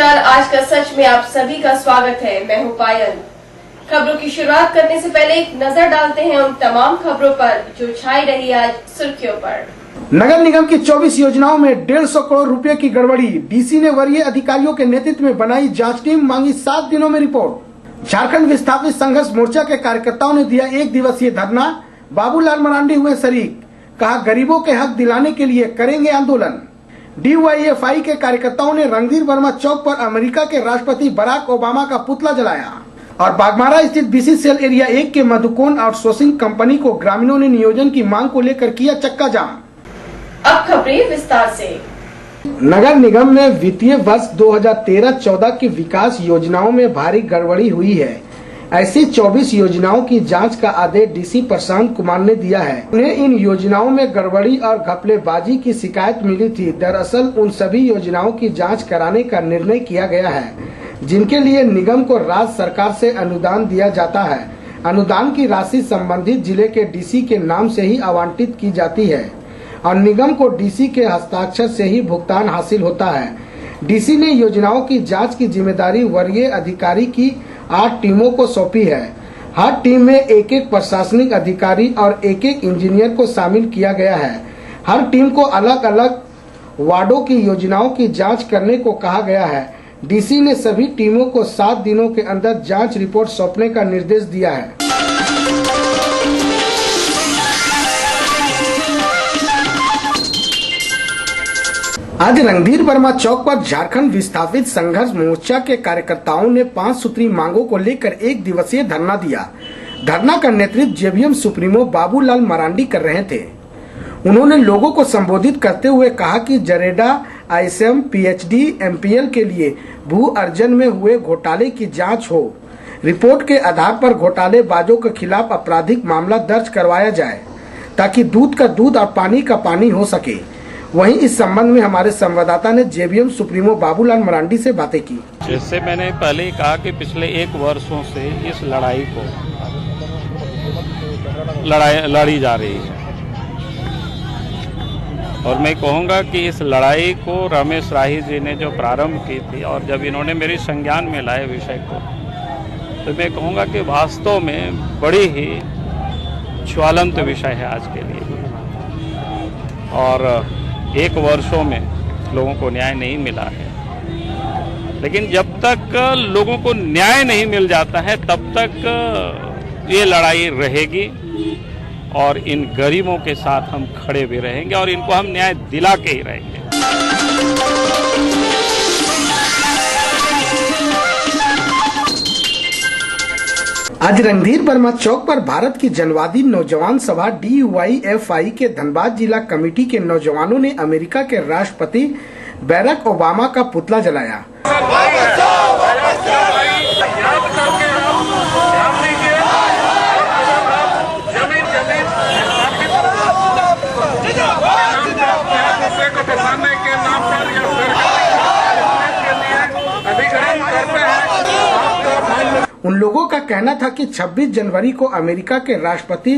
नमस्कार, आज का सच में आप सभी का स्वागत है। मैं हूं पायल। खबरों की शुरुआत करने से पहले एक नजर डालते हैं उन तमाम खबरों पर जो छाई रही आज सुर्खियों पर। नगर निगम की 24 योजनाओं में 150 करोड़ रुपए की गड़बड़ी। डीसी ने वरीय अधिकारियों के नेतृत्व में बनाई जांच टीम, मांगी 7 दिनों में रिपोर्ट। झारखंड विस्थापित संघर्ष मोर्चा के कार्यकर्ताओं ने दिया 1 दिवसीय धरना। बाबूलाल मरांडी हुए शरीक, कहा गरीबों के हक दिलाने के लिए करेंगे आंदोलन। DYFI के कार्यकर्ताओं ने रणधीर वर्मा चौक पर अमेरिका के राष्ट्रपति बराक ओबामा का पुतला जलाया। और बाघमारा स्थित BC सेल एरिया 1 के मधुकोण आउटसोर्सिंग कंपनी को ग्रामीणों ने नियोजन की मांग को लेकर किया चक्का जाम। अब खबरें विस्तार से। नगर निगम में वित्तीय वर्ष 2013-14 की विकास योजनाओं में भारी गड़बड़ी हुई है। ऐसी 24 योजनाओं की जांच का आदेश DC प्रशांत कुमार ने दिया है। उन्हें इन योजनाओं में गड़बड़ी और घपलेबाजी की शिकायत मिली थी। दरअसल उन सभी योजनाओं की जांच कराने का निर्णय किया गया है जिनके लिए निगम को राज्य सरकार से अनुदान दिया जाता है। अनुदान की राशि संबंधित जिले के DC के नाम से ही आवंटित की जाती है और निगम को DC के हस्ताक्षर से ही भुगतान हासिल होता है। DC ने योजनाओं की जांच की जिम्मेदारी वरीय अधिकारी की 8 टीमों को सौंपी है। हर टीम में एक प्रशासनिक अधिकारी और एक इंजीनियर को शामिल किया गया है। हर टीम को अलग अलग वार्डों की योजनाओं की जांच करने को कहा गया है। DC ने सभी टीमों को 7 दिनों के अंदर जांच रिपोर्ट सौंपने का निर्देश दिया है। आज रणधीर वर्मा चौक पर झारखंड विस्थापित संघर्ष मोर्चा के कार्यकर्ताओं ने 5 सूत्री मांगों को लेकर 1 दिवसीय धरना दिया। धरना का नेतृत्व JVM सुप्रीमो बाबूलाल मरांडी कर रहे थे। उन्होंने लोगों को संबोधित करते हुए कहा कि जरेडा, ISM, PhD, MPL के लिए भू अर्जन में हुए घोटाले की जांच हो। रिपोर्ट के आधार पर घोटालेबाजों के खिलाफ आपराधिक मामला दर्ज करवाया जाए ताकि दूध का दूध और पानी का पानी हो सके। वहीं इस संबंध में हमारे संवाददाता ने JVM सुप्रीमो बाबूलाल मरांडी से बातें की। जैसे मैंने पहले ही कहा कि पिछले 1 वर्षों से इस लड़ाई को लड़ी जा रही है और मैं कहूँगा कि इस लड़ाई को रमेश राही जी ने जो प्रारंभ की थी और जब इन्होंने मेरी संज्ञान में लाए विषय को, तो मैं कहूँगा कि वास्तव में बड़ी ही ज्वलंत विषय है आज के लिए। और 1 वर्षों में लोगों को न्याय नहीं मिला है, लेकिन जब तक लोगों को न्याय नहीं मिल जाता है तब तक ये लड़ाई रहेगी और इन गरीबों के साथ हम खड़े भी रहेंगे और इनको हम न्याय दिला के ही रहेंगे। आज रणधीर वर्मा चौक पर भारत की जनवादी नौजवान सभा DYFI के धनबाद जिला कमेटी के नौजवानों ने अमेरिका के राष्ट्रपति बराक ओबामा का पुतला जलाया। उन लोगों का कहना था कि 26 जनवरी को अमेरिका के राष्ट्रपति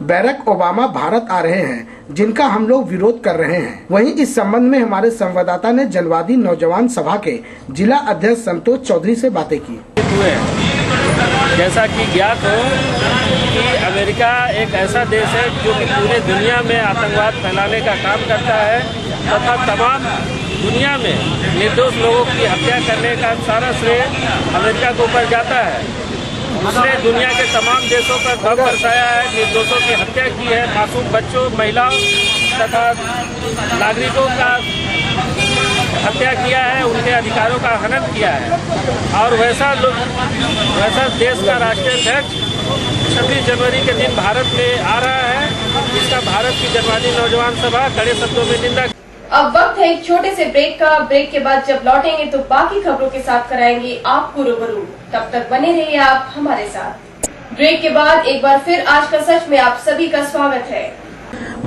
बराक ओबामा भारत आ रहे हैं जिनका हम लोग विरोध कर रहे हैं। वहीं इस संबंध में हमारे संवाददाता ने जनवादी नौजवान सभा के जिला अध्यक्ष संतोष चौधरी से बातें की। जैसा कि ज्ञात हो कि अमेरिका एक ऐसा देश है जो कि पूरे दुनिया में आतंकवाद फैलाने का काम करता है तथा तमाम दुनिया में निर्दोष लोगों की हत्या करने का सारा श्रेय अमेरिका के ऊपर जाता है। उसने दुनिया के तमाम देशों पर गम बरसाया है, निर्दोषों की हत्या की है, मासूम बच्चों, महिलाओं तथा नागरिकों का हत्या किया है, उनके अधिकारों का हनन किया है। और वैसा देश का राष्ट्रीय अध्यक्ष 26 जनवरी के दिन भारत में आ रहा है, जिसका भारत की जनवादी नौजवान सभा कड़े शब्दों में निंदा। अब वक्त है एक छोटे से ब्रेक का। ब्रेक के बाद जब लौटेंगे तो बाकी खबरों के साथ कराएंगे आपको रूबरू। तब तक बने रहिए आप हमारे साथ। ब्रेक के बाद एक बार फिर आज का सच में आप सभी का स्वागत है।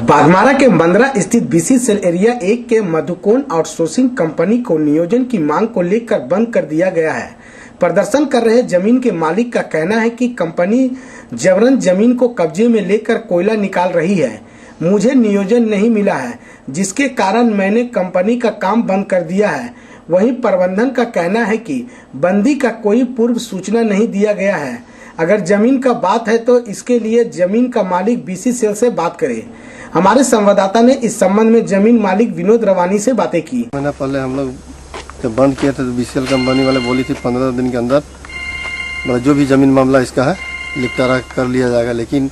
बाघमारा के मंदरा स्थित BC सेल एरिया 1 के मधुकोण आउटसोर्सिंग कंपनी को नियोजन की मांग को लेकर बंद कर दिया गया है। प्रदर्शन कर रहे जमीन के मालिक का कहना है कि कंपनी जबरन जमीन को कब्जे में लेकर कोयला निकाल रही है। मुझे नियोजन नहीं मिला है जिसके कारण मैंने कंपनी का काम बंद कर दिया है। वहीं प्रबंधन का कहना है कि बंदी का कोई पूर्व सूचना नहीं दिया गया है। अगर जमीन का बात है तो इसके लिए जमीन का मालिक BCCL से बात करे। हमारे संवाददाता ने इस संबंध में जमीन मालिक विनोद रवानी से बातें की। महीना पहले हम लोग जब बंद किए थे तो BCCL कंपनी वाले बोली थी 15 दिन के अंदर मतलब जो भी जमीन मामला इसका है निपटारा कर लिया जाएगा, लेकिन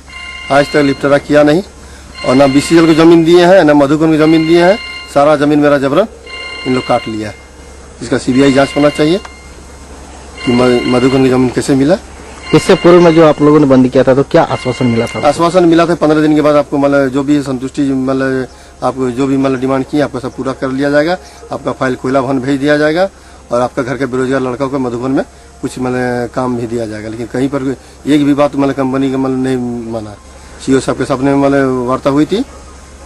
आज तक निपटारा किया नहीं और ना BCCL को जमीन दिए हैं ना मधुकन को जमीन दिए हैं। सारा जमीन मेरा जबरन इन लोग काट लिया है। इसका CBI जांच होना चाहिए कि मधुकन की जमीन कैसे मिला। इससे पूर्व में जो आप लोगों ने बंद किया था तो क्या आश्वासन मिला था? आश्वासन मिला था 15 दिन के बाद आपको मतलब जो भी संतुष्टि मतलब आपको जो भी मतलब डिमांड की आपको सब पूरा कर लिया जाएगा। आपका फाइल कोयला भवन भेज दिया जाएगा और आपका घर के बेरोजगार लड़कों को मधुबन में कुछ मतलब काम भी दिया जाएगा। लेकिन कहीं पर एक भी बात मतलब कंपनी का मतलब नहीं माना। CO साहब के सामने मतलब वार्ता हुई थी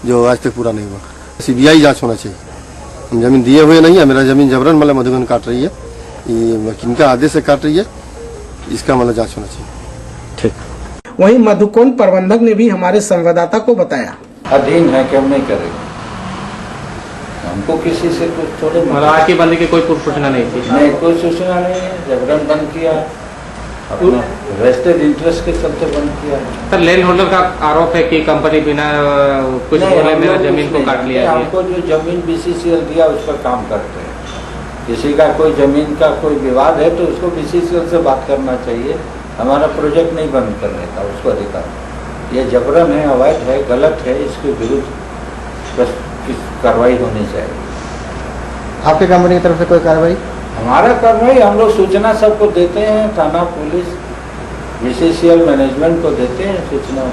जो आज तक पूरा नहीं हुआ। CBI जांच होना चाहिए। हम जमीन दिए हुए नहीं है, मेरा जमीन जबरन मतलब मधुबन काट रही है, ये किनका आदेश से काट रही है, इसका मतलब जांच होना चाहिए। ठीक। वहीं मधुकोन प्रबंधक ने भी हमारे संवाददाता को बताया, अधीन है कि हम नहीं करेंगे, हमको किसी से कुछ थोड़े आज की बंदी की कोई पूर्व सूचना नहीं थी? नहीं, कोई सूचना नहीं है। जबरन बंद किया, अपना वेस्टेड इंटरेस्ट के चलते बंद किया। सर, लैंड होल्डर का आरोप है कि कंपनी बिना कुछ बोले मेरा जमीन को काट लिया। हमको जो जमीन BCCL दिया उस पर काम करते हैं। किसी का कोई जमीन का कोई विवाद है तो उसको BCCL से बात करना चाहिए। हमारा प्रोजेक्ट नहीं बंद करने का उसको अधिकार। ये जबरन है, अवैध है, गलत है, इसके विरुद्ध बस कार्रवाई होनी चाहिए। आपकी कंपनी की तरफ से कोई कार्रवाई? हमारा कार्रवाई हम लोग सूचना सबको देते हैं, थाना पुलिस BCCL मैनेजमेंट को देते हैं, सूचना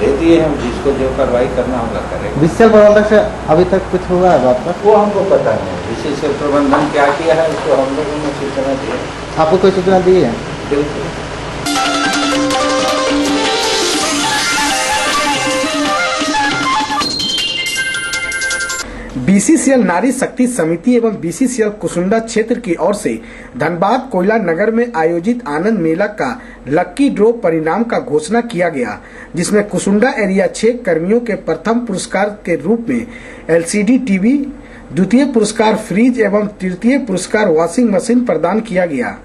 दे दिए हैं। जिसको जो कार्रवाई करना होगा करेंगे। BCCL प्रबंधक से अभी तक कुछ हुआ है बात पर? वो हमको पता नहीं। BCCL प्रबंधन क्या किया है उसको हम लोगों ने सूचना दी है। आपको कोई सूचना दी है? बिल्कुल। BCCL नारी शक्ति समिति एवं BCCL कुसुंडा क्षेत्र की ओर से धनबाद कोयला नगर में आयोजित आनंद मेला का लक्की ड्रॉ परिणाम का घोषणा किया गया, जिसमें कुसुंडा एरिया 6 कर्मियों के प्रथम पुरस्कार के रूप में LCD TV, द्वितीय पुरस्कार फ्रिज एवं तृतीय पुरस्कार वॉशिंग मशीन प्रदान किया गया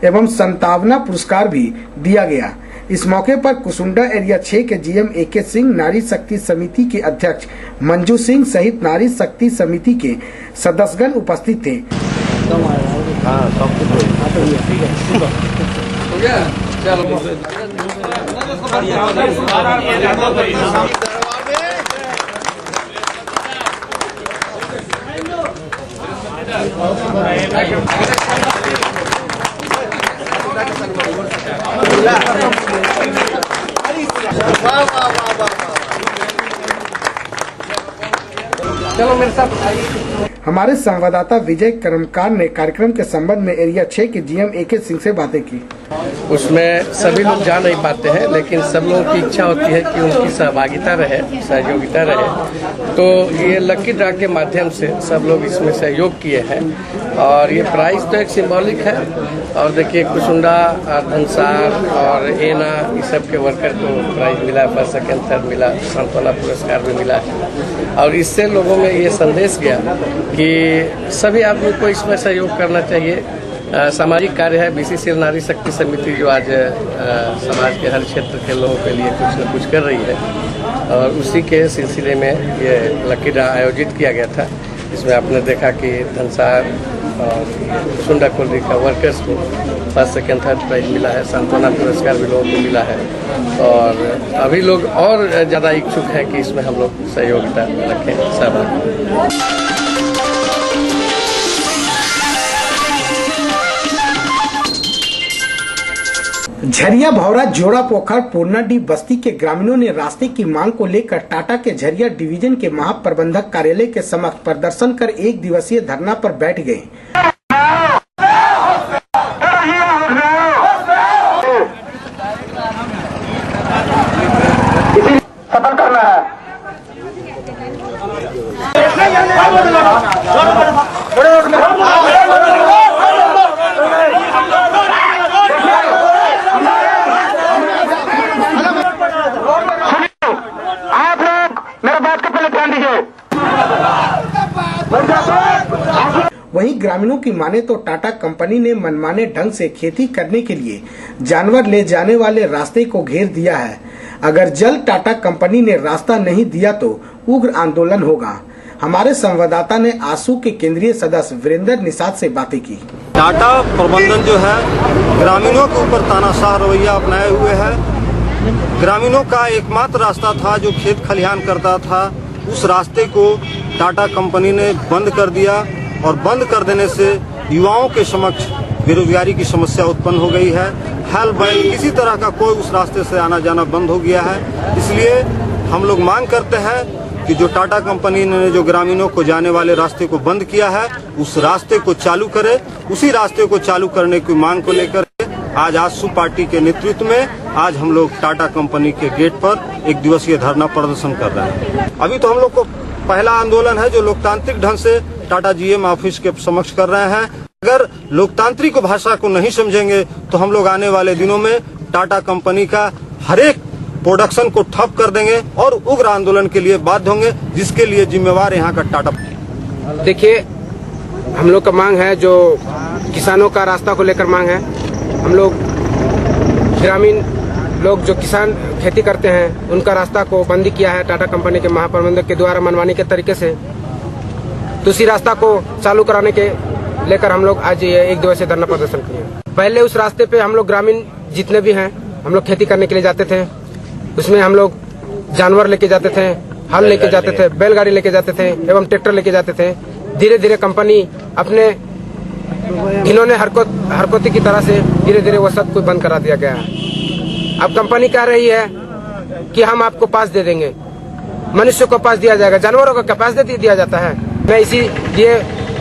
एवं संतावना पुरस्कार भी दिया गया। इस मौके पर कुसुंडा एरिया 6 के GM AK सिंह, नारी शक्ति समिति के अध्यक्ष मंजू सिंह सहित नारी शक्ति समिति के सदस्यगण उपस्थित थे। चलो मेरे साथ। हमारे संवाददाता विजय कर्मकार ने कार्यक्रम के संबंध में एरिया 6 के GM AK सिंह से बातें की। उसमें सभी लोग जा नहीं पाते हैं, लेकिन सब लोगों की इच्छा होती है कि उनकी सहभागिता रहे, सहयोगिता रहे। तो ये लकी ड्रा के माध्यम से सब लोग इसमें सहयोग किए हैं और ये प्राइस तो एक सिंबॉलिक है। और देखिए कुसुंडा, धनसार और एना इस सब के वर्कर को प्राइज मिला, फर्स्ट सेकेंड थर्ड मिला, सांत्वना पुरस्कार भी मिला है। और इससे लोगों में ये संदेश गया कि सभी आदमी को इसमें सहयोग करना चाहिए। सामाजिक कार्य है। BCCL नारी शक्ति समिति जो आज समाज के हर क्षेत्र के लोगों के लिए कुछ न कुछ कर रही है और उसी के सिलसिले में ये लकी ड्रा आयोजित किया गया था। इसमें आपने देखा कि धनसार और कुसुंडा कोल्डी का वर्कर्स को फर्स्ट सेकेंड थर्ड प्राइज मिला है, सांत्वना पुरस्कार भी लोगों को मिला है और अभी लोग और ज़्यादा इच्छुक हैं कि इसमें हम लोग सहयोगिता रखें, सहभागी। झरिया भौरा जोड़ा पोखर पूर्णाडी बस्ती के ग्रामीणों ने रास्ते की मांग को लेकर टाटा के झरिया डिवीजन के महाप्रबंधक कार्यालय के समक्ष प्रदर्शन कर 1 दिवसीय धरना पर बैठ गए। सफल करना है। आप लोग मेरे बात को पहले ध्यान दीजिए। ग्रामीणों की माने तो टाटा कंपनी ने मनमाने ढंग से खेती करने के लिए जानवर ले जाने वाले रास्ते को घेर दिया है। अगर जल्द टाटा कंपनी ने रास्ता नहीं दिया तो उग्र आंदोलन होगा। हमारे संवाददाता ने आसू के केंद्रीय सदस्य वीरेंद्र निषाद से बातें की। टाटा प्रबंधन जो है ग्रामीणों के ऊपर तानाशाह रवैया अपनाए हुए है। ग्रामीणों का एकमात्र रास्ता था जो खेत खलिहान करता था, उस रास्ते को टाटा कंपनी ने बंद कर दिया और बंद कर देने से युवाओं के समक्ष बेरोजगारी की समस्या उत्पन्न हो गई है। हल बैल किसी तरह का कोई उस रास्ते से आना जाना बंद हो गया है। इसलिए हम लोग मांग करते हैं कि जो टाटा कंपनी ने जो ग्रामीणों को जाने वाले रास्ते को बंद किया है उस रास्ते को चालू करे। उसी रास्ते को चालू करने की मांग को लेकर आज आसू पार्टी के नेतृत्व में आज हम लोग टाटा कंपनी के गेट पर एक दिवसीय धरना प्रदर्शन कर रहे हैं। अभी तो हम लोग को पहला आंदोलन है जो लोकतांत्रिक ढंग से टाटा जीएम ऑफिस के समक्ष कर रहे हैं। अगर लोकतांत्रिक भाषा को नहीं समझेंगे तो हम लोग आने वाले दिनों में टाटा कंपनी का हर एक प्रोडक्शन को ठप कर देंगे और उग्र आंदोलन के लिए बाध्य होंगे, जिसके लिए जिम्मेवार यहाँ का टाटा। देखिए, हम लोग का मांग है जो किसानों का रास्ता को लेकर मांग है। हम लोग ग्रामीण लोग जो किसान खेती करते हैं उनका रास्ता को बंदी किया है टाटा कंपनी के महाप्रबंधक के द्वारा मनमानी के तरीके से। दूसरी रास्ता को चालू कराने के लेकर हम लोग आज ये एक दिवसीय धरना प्रदर्शन किए। पहले उस रास्ते पे हम लोग ग्रामीण जितने भी हैं हम लोग खेती करने के लिए जाते थे। उसमें हम लोग जानवर लेके जाते थे, हल लेके जाते थे, बैलगाड़ी लेके जाते थे एवं ट्रैक्टर लेके जाते थे। धीरे धीरे कंपनी अपने घिनौने हरकती की तरह से धीरे धीरे वो सब कुछ बंद करा दिया गया है। अब कंपनी कह रही है कि हम आपको पास दे देंगे, मनुष्य को पास दिया जाएगा, जानवरों को क्या पास दे दिया जाता है। मैं इसी लिए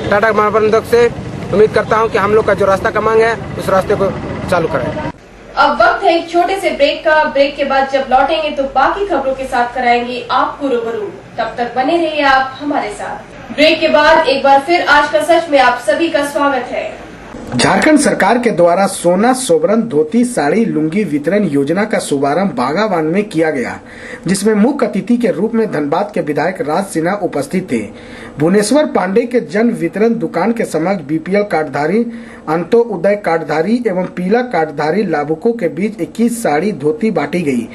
टाटा महाप्रबंधक से उम्मीद करता हूं कि हम लोग का जो रास्ता का मांग है उस रास्ते को चालू करें। अब वक्त है एक छोटे से ब्रेक का। ब्रेक के बाद जब लौटेंगे तो बाकी खबरों के साथ कराएंगे आपको रूबरू। तब तक बने रहिए आप हमारे साथ। ब्रेक के बाद एक बार फिर आज का सच में आप सभी का स्वागत है। झारखंड सरकार के द्वारा सोना, सोबरन, धोती, साड़ी, लुंगी वितरण योजना का शुभारंभ बागावान में किया गया, जिसमें मुख्य अतिथि के रूप में धनबाद के विधायक राज सिन्हा उपस्थित थे। भुवनेश्वर पांडे के जन वितरण दुकान के समक्ष बीपीएल कार्डधारी, अंत्योदय कार्डधारी एवं पीला कार्डधारी लाभुकों के बीच 21 साड़ी, धोती बांटी गई।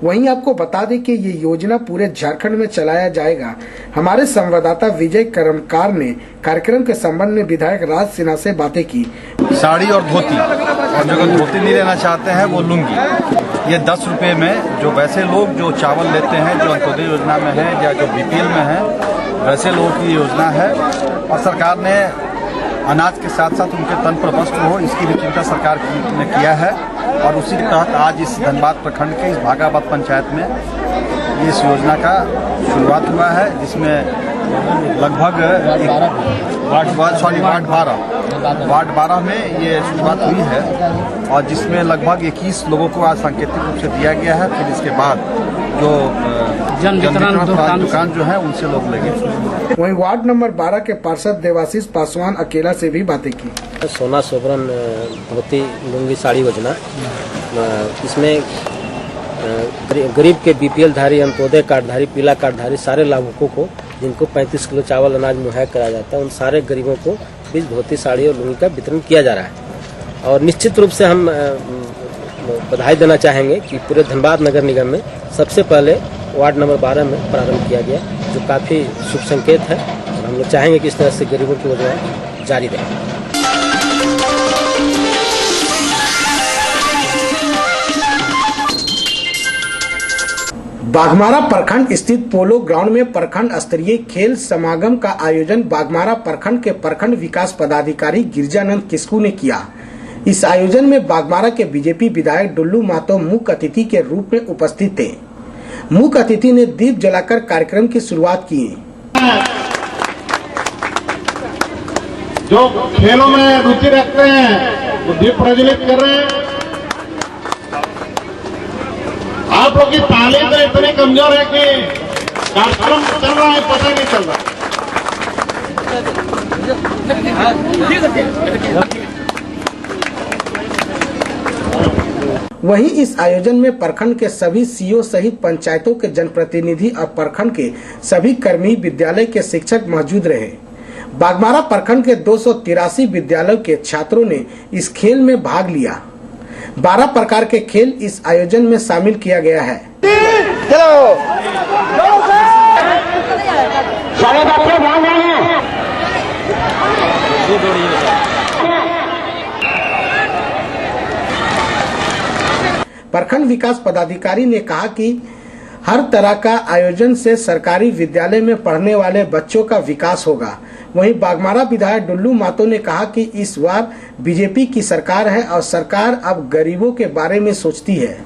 वहीं आपको बता दें कि ये योजना पूरे झारखंड में चलाया जाएगा। हमारे संवाददाता विजय कर्मकार ने कार्यक्रम के संबंध में विधायक राज सिन्हा से बातें की। साड़ी और धोती, और जो धोती नहीं लेना चाहते हैं वो लुंगी। ये 10 रुपए में जो वैसे लोग जो चावल लेते हैं, जो अंत्योदय योजना में है या जो बीपीएल में है, वैसे लोगों की योजना है। और सरकार ने अनाज के साथ साथ उनके तन पर वस्त्र हो, इसकी भी चिंता सरकार ने किया है। और उसी के तहत आज इस धनबाद प्रखंड के इस भागाबाद पंचायत में इस योजना का शुरुआत हुआ है, जिसमें लगभग वार्ड 12 में ये शुरुआत हुई है और जिसमें लगभग 21 लोगों को आज सांकेतिक रूप से दिया गया है। फिर इसके बाद जो जन वितरण दुकान जो है उनसे लोग लगे। वहीं वार्ड नंबर 12 के पार्षद देवाशीष पासवान अकेला से भी बातें की। सोना, सोबरन, धोती, लुंगी, साड़ी योजना, इसमें गरीब के बीपीएल धारी, अंत्योदय कार्डधारी, पीला कार्डधारी सारे लाभुकों को जिनको 35 किलो चावल अनाज मुहैया कराया जाता है, उन सारे गरीबों को बीच धोती, साड़ी और लुंगी का वितरण किया जा रहा है। और निश्चित रूप से हम बधाई देना चाहेंगे कि पूरे धनबाद नगर निगम में सबसे पहले वार्ड नंबर 12 में प्रारंभ किया गया, जो काफी शुभ संकेत है। और हम लोग चाहेंगे कि इस तरह से गरीबों की योजना जारी रहे। बाघमारा प्रखंड स्थित पोलो ग्राउंड में प्रखंड स्तरीय खेल समागम का आयोजन बाघमारा प्रखंड के प्रखंड विकास पदाधिकारी गिरजानंद किस्कू ने किया। इस आयोजन में बाघमारा के बीजेपी विधायक डुल्लू महतो मुख्य अतिथि के रूप में उपस्थित थे। मुख्य अतिथि ने दीप जलाकर कार्यक्रम की शुरुआत की। जो खेलों में रुचि रखते हैं वो दीप प्रज्वलित कर रहे हैं। आप लोग की ताली तो इतनी कमजोर है कि कार्यक्रम चल रहा है पता नहीं चल रहा। वहीं इस आयोजन में प्रखंड के सभी सीओ सहित पंचायतों के जनप्रतिनिधि और प्रखंड के सभी कर्मी विद्यालय के शिक्षक मौजूद रहे। बागमारा प्रखंड के 283 विद्यालयों के छात्रों ने इस खेल में भाग लिया। 12 प्रकार के खेल इस आयोजन में शामिल किया गया है। प्रखंड विकास पदाधिकारी ने कहा कि हर तरह का आयोजन से सरकारी विद्यालय में पढ़ने वाले बच्चों का विकास होगा। वहीं बागमारा विधायक डुल्लू मातो ने कहा कि इस बार बीजेपी की सरकार है और सरकार अब गरीबों के बारे में सोचती है।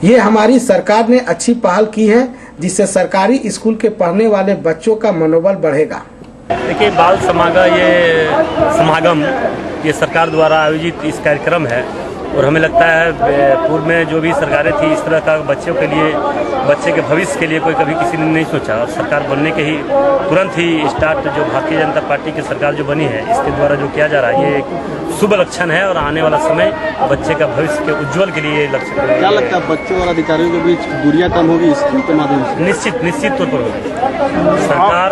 ये हमारी सरकार ने अच्छी पहल की है जिससे सरकारी स्कूल के पढ़ने वाले बच्चों का मनोबल बढ़ेगा। देखिए, बाल समागम ये सरकार द्वारा आयोजित इस कार्यक्रम है और हमें लगता है पूर्व में जो भी सरकारें थी इस तरह का बच्चों के लिए, बच्चे के भविष्य के लिए कोई कभी किसी ने नहीं सोचा। और सरकार बनने के ही तुरंत ही स्टार्ट जो भारतीय जनता पार्टी की सरकार जो बनी है इसके द्वारा जो किया जा रहा है ये एक शुभ लक्षण है और आने वाला समय बच्चे का भविष्य के उज्ज्वल के लिए लक्ष्य है। क्या लगता है बच्चों और अधिकारियों के बीच दूरियां कम होगी इसके माध्यम से? निश्चित तौर पर होगी। सरकार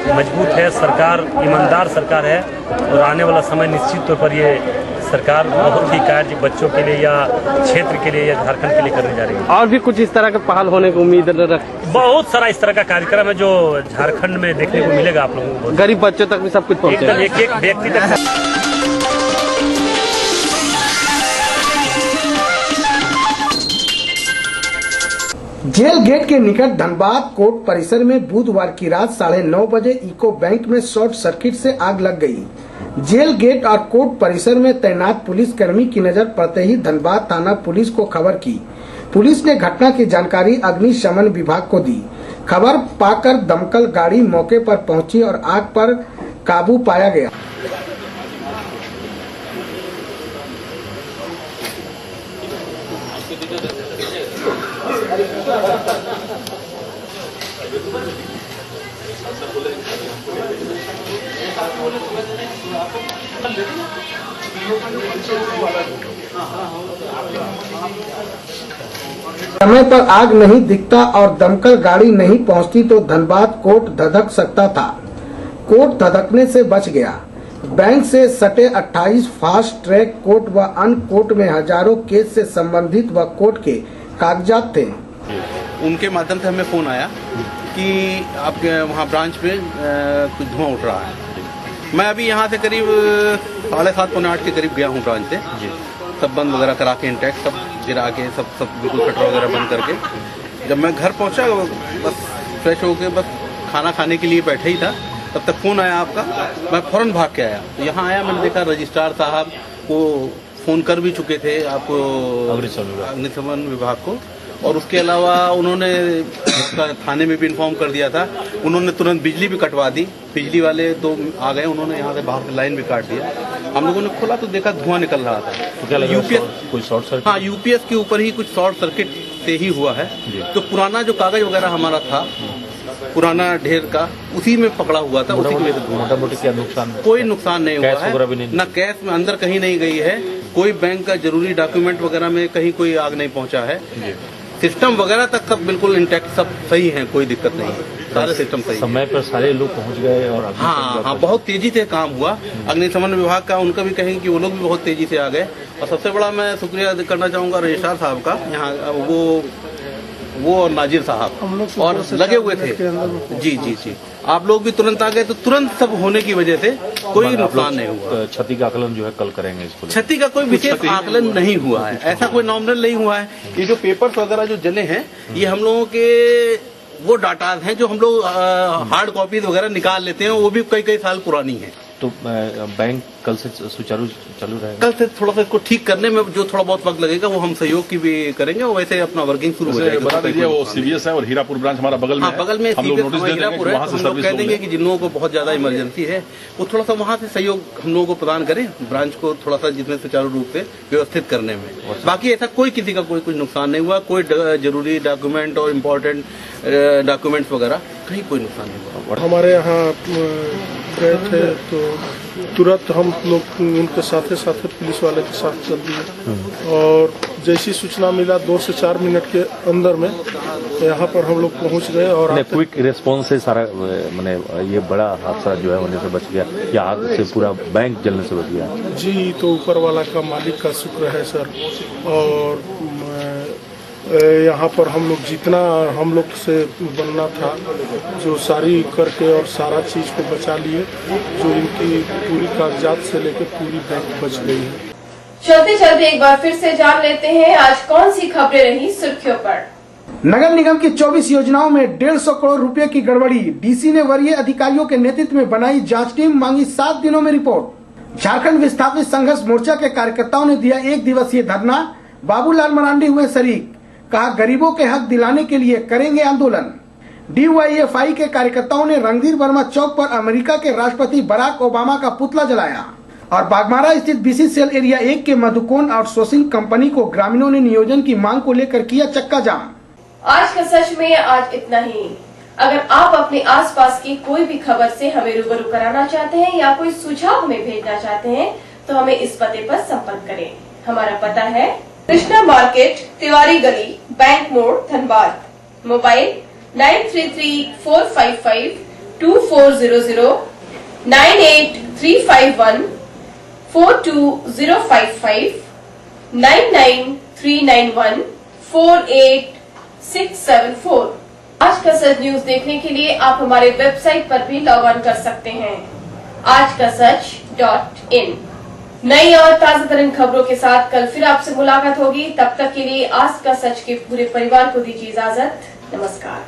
मजबूत है, सरकार ईमानदार सरकार है और आने वाला समय निश्चित तौर पर ये सरकार बहुत ही कार्य बच्चों के लिए या क्षेत्र के लिए या झारखंड के लिए करने जा रही है। और भी कुछ इस तरह का पहल होने की उम्मीद रख? बहुत सारा इस तरह का कार्यक्रम है जो झारखंड में देखने को मिलेगा आप लोगों को। गरीब बच्चों तक भी सब कुछ पहुँचेगा, एक व्यक्ति तक। जेल गेट के निकट धनबाद कोर्ट परिसर में बुधवार की रात 9:30 बजे इको बैंक में शॉर्ट सर्किट से आग लग गई। जेल गेट और कोर्ट परिसर में तैनात पुलिस कर्मी की नजर पड़ते ही धनबाद थाना पुलिस को खबर की। पुलिस ने घटना की जानकारी अग्निशमन विभाग को दी। खबर पाकर दमकल गाड़ी मौके पर पहुंची और आग पर काबू पाया गया। समय पर आग नहीं दिखता और दमकल गाड़ी नहीं पहुंचती तो धनबाद कोर्ट धधक सकता था। कोर्ट धधकने से बच गया। बैंक से सटे 28 फास्ट ट्रैक कोर्ट व अन्य कोर्ट में हजारों केस से संबंधित व कोर्ट के कागजात थे। उनके माध्यम से हमें फोन आया कि आपके वहाँ ब्रांच में कुछ धुआं उठ रहा है। मैं अभी यहाँ से करीब 7:30 पौने 8 के करीब गया हूँ ब्रांच से। सब बंद वगैरह करा के इंटैक्ट सब गिरा के सब बिल्कुल शटर वगैरह बंद करके जब मैं घर पहुँचा बस फ्रेश होके बस खाना खाने के लिए बैठे ही था तब तक फोन आया आपका। मैं फौरन भाग के आया। यहाँ आया, मैंने देखा रजिस्ट्रार साहब को फोन कर भी चुके थे आपको अग्निशमन विभाग को, और उसके अलावा उन्होंने थाने में भी इन्फॉर्म कर दिया था। उन्होंने तुरंत बिजली भी कटवा दी। बिजली वाले तो आ गए, उन्होंने यहाँ से बाहर से लाइन भी काट दिया। हम लोगों ने खोला तो देखा धुआं निकल रहा था। तो क्या लगा, यूपीएस कोई शॉर्ट सर्किट? हाँ, यूपीएस के ऊपर ही कुछ शॉर्ट सर्किट से ही हुआ है। तो पुराना जो कागज वगैरह हमारा था पुराना ढेर का उसी में पकड़ा हुआ था। उसी की वजह से मोटा मोटी क्या नुकसान? कोई नुकसान नहीं हुआ है, न कैश में अंदर कहीं नहीं गई है, कोई बैंक का जरूरी डॉक्यूमेंट वगैरह में कहीं कोई आग नहीं पहुंचा है। सिस्टम वगैरह तक सब बिल्कुल इंटैक्ट, सब सही है, कोई दिक्कत नहीं है, सारे सिस्टम सही। समय पर सारे लोग पहुंच गए और हाँ, बहुत तेजी से काम हुआ। अग्निशमन विभाग का उनका भी कहेंगे कि वो लोग भी बहुत तेजी से आ गए। और सबसे बड़ा मैं शुक्रिया करना चाहूँगा रजिस्ट्रार साहब का, यहाँ वो और नाजिर साहब और लगे हुए थे। जी, आप लोग भी तुरंत आ गए तो तुरंत सब होने की वजह से कोई नुकसान नहीं हुआ। क्षति का आकलन जो है कल करेंगे इसको। क्षति का कोई विशेष आकलन नहीं हुआ है, ऐसा कोई नॉमिनल नहीं हुआ है। ये जो पेपर्स वगैरह जो जले हैं ये हम लोगों के वो डाटा हैं जो हम लोग हार्ड कॉपीज वगैरह निकाल लेते हैं, वो भी कई साल पुरानी है। तो बैंक कल से सुचारू चालू रहेगा? कल से थोड़ा सा इसको ठीक करने में जो थोड़ा बहुत वक्त लगेगा वो हम सहयोग की भी करेंगे, और वैसे अपना वर्किंग शुरू हो जाएगा। बता दीजिए वो सीबीएस है और हीरापुर ब्रांच हमारा बगल में है। बगल में हम लोग नोटिस दे देंगे कि वहाँ से हम लोग कह देंगे कि जिन लोगों को बहुत ज्यादा इमरजेंसी है वो थोड़ा सा वहाँ से सहयोग हम लोगों को प्रदान करें, ब्रांच को थोड़ा सा जिसमें सुचारू रूप से व्यवस्थित करने में। बाकी ऐसा कोई किसी का कोई कुछ नुकसान नहीं हुआ। कोई जरूरी डॉक्यूमेंट और इम्पोर्टेंट डॉक्यूमेंट्स वगैरह कहीं कोई नुकसान नहीं हुआ। हमारे यहाँ गए थे तो तुरंत हम लोग उनके साथ पुलिस वाले के साथ चल दिए और जैसी सूचना मिला 2 से 4 मिनट के अंदर में यहाँ पर हम लोग पहुँच गए और क्विक रिस्पॉन्स से सारा मैंने ये बड़ा हादसा जो है होने से बच गया या आग से पूरा बैंक जलने से बच गया। जी तो ऊपर वाला का मालिक का शुक्र है सर। और यहाँ पर हम लोग जितना हम लोग से बनना था जो सारी करके और सारा चीज को बचा लिए, जो इनकी पूरी कागजात से लेकर पूरी बैंक बच गई है। चलते चलते एक बार फिर से जान लेते हैं आज कौन सी खबरें रही सुर्खियों पर। नगर निगम की 24 योजनाओं में 150 करोड़ रुपए की गड़बड़ी। डीसी ने वरीय अधिकारियों के नेतृत्व में बनाई जांच टीम, मांगी 7 दिनों में रिपोर्ट। झारखंड विस्थापित संघर्ष मोर्चा के कार्यकर्ताओं ने दिया 1 दिवसीय धरना। बाबूलाल मरांडी हुए शरीक, कहा गरीबों के हक दिलाने के लिए करेंगे आंदोलन। DYFI के कार्यकर्ताओं ने रणधीर वर्मा चौक पर अमेरिका के राष्ट्रपति बराक ओबामा का पुतला जलाया। और बागमारा स्थित BCCL एरिया 1 के मधुकोन आउटसोर्सिंग कंपनी को ग्रामीणों ने नियोजन की मांग को लेकर किया चक्का जाम। आज का सच में आज इतना ही। अगर आप अपने आसपास की कोई भी खबर से हमें रूबरू कराना चाहते हैं या कोई सुझाव हमें भेजना चाहते हैं तो हमें इस पते पर संपर्क करें। हमारा पता है कृष्णा मार्केट, तिवारी गली, बैंक मोड़, धनबाद। मोबाइल 9334552400, 9835142055, 9939148674। आज का सच न्यूज देखने के लिए आप हमारे वेबसाइट पर भी लॉग ऑन कर सकते हैं आजकासच.in। नई और ताजा तरीन खबरों के साथ कल फिर आपसे मुलाकात होगी। तब तक के लिए आज का सच के पूरे परिवार को दीजिए इजाजत। नमस्कार।